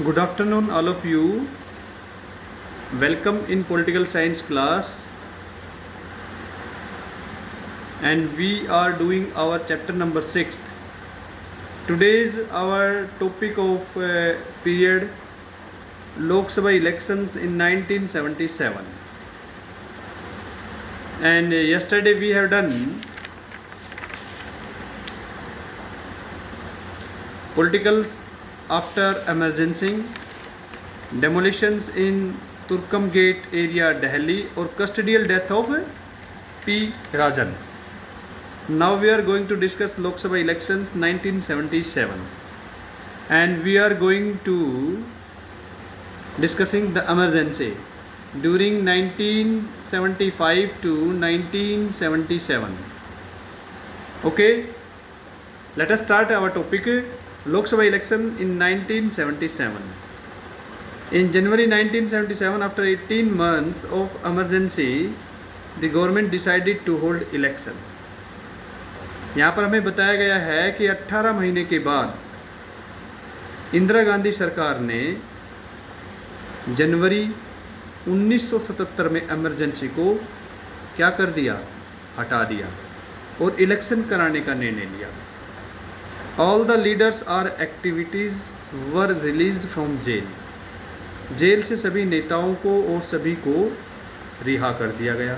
Good afternoon, all of you. Welcome in political science class. And we are doing our chapter number 6. Today's our topic of period Lok Sabha elections in 1977. And yesterday we have done politicals after emergency, demolitions in Turkam Gate area, Delhi, or custodial death of P. Rajan. Now we are going to discuss Lok Sabha elections 1977, and we are going to discussing the emergency during 1975 to 1977. Okay, let us start our topic. Lok Sabha election in 1977. In January 1977, after 18 months of emergency, the government decided to hold election. यहाँ पर हमें बताया गया है कि 18 महीने के बाद इंदिरा गांधी सरकार ने जनवरी 1977 में इमरजेंसी को क्या कर दिया, हटा दिया और इलेक्शन कराने का निर्णय लिया. All the leaders or activities were released from jail. Jail से सभी नेताओं को और सभी को रिहा कर दिया गया.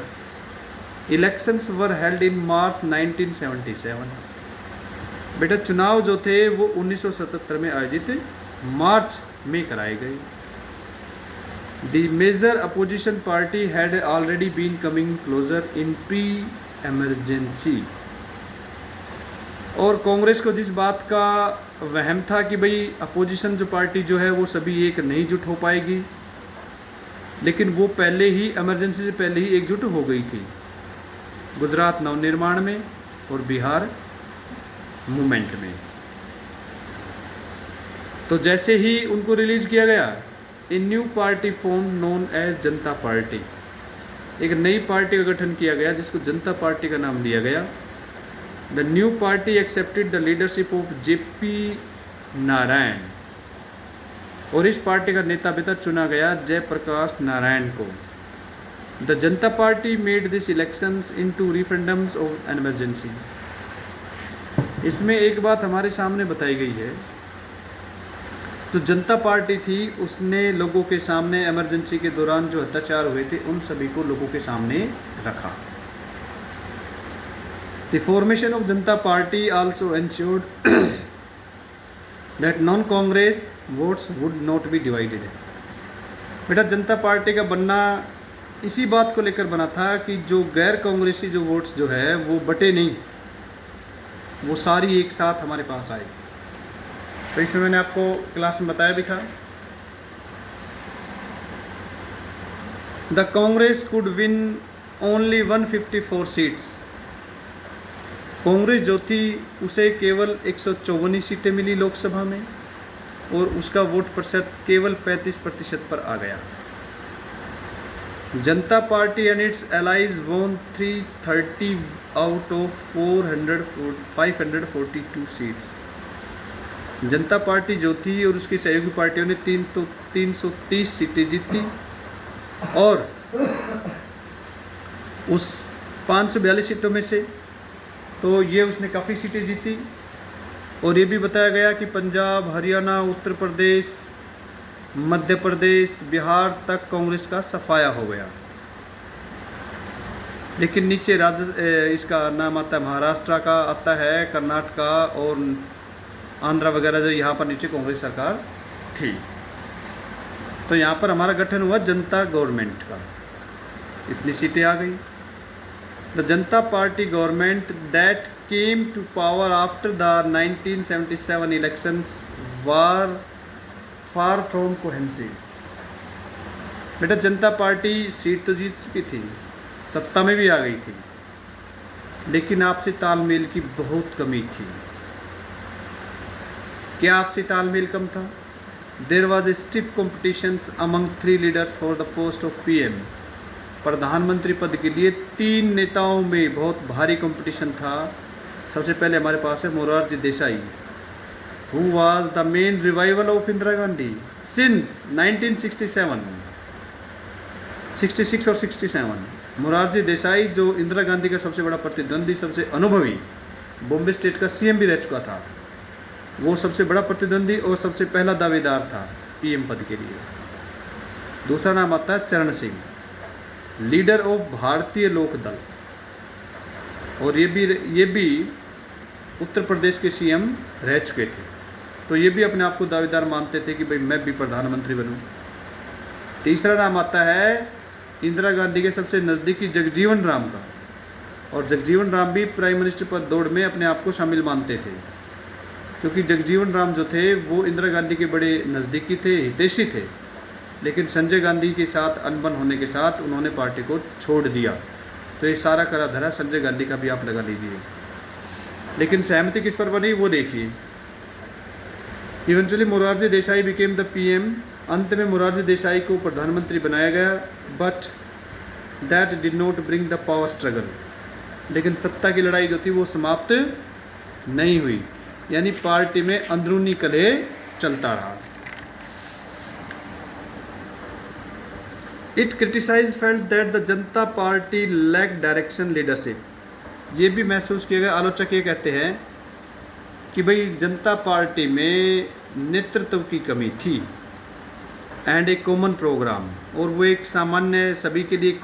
Elections were held in March 1977. बेटा चुनाव जो थे वो 1977 में आयोजित मार्च में कराए गए. The major opposition party had already been coming closer in pre-emergency. और कांग्रेस को जिस बात का वहम था कि भाई अपोजिशन जो पार्टी जो है वो सभी एक नहीं जुट हो पाएगी, लेकिन वो पहले ही इमरजेंसी से पहले ही एकजुट हो गई थी गुजरात नवनिर्माण में और बिहार मूवमेंट में. तो जैसे ही उनको रिलीज किया गया, a new party form known as Janata party, एक नई पार्टी का गठन किया गया जिसको जनता पार्टी का नाम दिया गया. The new party accepted the leadership of J.P. Narayan, और इस पार्टी का नेता पिता चुना गया जयप्रकाश नारायण को. The Janata party made these elections into referendums of emergency. इसमें एक बात हमारे सामने बताई गई है. तो जनता पार्टी थी, उसने लोगों के सामने इमरजेंसी के दौरान जो अत्याचार हुए थे उन सभी को लोगों के सामने रखा. The formation of Janata Party also ensured that non-Congress votes would not be divided. बेटा जनता पार्टी का बनना इसी बात को लेकर बना था कि जो गैर कांग्रेसी जो वोट्स जो है वो बटे नहीं, वो सारी एक साथ हमारे पास आए. तो इसमें मैंने आपको क्लास में बताया भी था. The Congress could win only 154 seats. Congress जो थी उसे केवल 154 सीटें मिली लोकसभा में और उसका वोट प्रतिशत केवल 35% पर आ गया. जनता पार्टी एंड इट्स एलाइज वोन 330 out of 542 seats. Janata party जो थी और उसकी सहयोगी पार्टियों ने 330 सीटें जीती और उस 542 सीटों में से तो ये उसने काफ़ी सीटें जीती. और ये भी बताया गया कि पंजाब, हरियाणा, उत्तर प्रदेश, मध्य प्रदेश, बिहार तक कांग्रेस का सफाया हो गया. लेकिन नीचे इसका नाम आता है महाराष्ट्र का, आता है कर्नाटका और आंध्रा वगैरह, जो यहाँ पर नीचे कांग्रेस सरकार थी. तो यहाँ पर हमारा गठन हुआ जनता गवर्नमेंट का, इतनी सीटें आ गई. The Janata Party government that came to power after the 1977 elections were far from cohesive. बेटा जनता पार्टी सीट तो जीत चुकी थी, सत्ता में भी आ गई थी, लेकिन आपसी तालमेल की बहुत कमी थी. क्या आपसी तालमेल कम था? There was a stiff competition among 3 leaders for the post of PM. प्रधानमंत्री पद के लिए 3 नेताओं में बहुत भारी कंपटीशन था. सबसे पहले हमारे पास है Morarji Desai, Who was the main revival of Indira Gandhi since 1967, 66 और 67? मोरारजी देसाई जो इंदिरा गांधी का सबसे बड़ा प्रतिद्वंदी, सबसे अनुभवी, बॉम्बे स्टेट का सीएम भी रह चुका था, वो सबसे बड़ा प्रतिद्वंदी और सबसे पहला दावेदार था पीएम पद के लिए। दूसरा नाम आता है चरण सिंह, लीडर ऑफ भारतीय लोक दल, और ये भी उत्तर प्रदेश के सीएम रह चुके थे, तो ये भी अपने आप को दावेदार मानते थे कि भाई मैं भी प्रधानमंत्री बनूं। तीसरा नाम आता है इंदिरा गांधी के सबसे नज़दीकी जगजीवन राम का, और जगजीवन राम भी प्राइम मिनिस्टर पद दौड़ में अपने आप को शामिल मानते थे, क्योंकि जगजीवन राम जो थे वो इंदिरा गांधी के बड़े नज़दीकी थे, हितैषी थे, लेकिन संजय गांधी के साथ अनबन होने के साथ उन्होंने पार्टी को छोड़ दिया। तो ये सारा करा धरा संजय गांधी का भी आप लगा लीजिए, लेकिन सहमति किस पर बनी वो देखिए। Eventually Morarji Desai became the PM, अंत में मोरारजी देसाई को प्रधानमंत्री बनाया गया, but that did not bring the power struggle, लेकिन सत्ता की लड़ाई जो थी वो समाप्त नहीं हुई, यानी पार्टी में अंदरूनी कलह चलता रहा। It criticize felt that the Janata party lack direction leadership, ये भी महसूस किया गया, आलोचक ये कहते हैं कि भाई जनता पार्टी में नेतृत्व की कमी थी, एंड ए कॉमन प्रोग्राम, और वो एक सामान्य सभी के लिए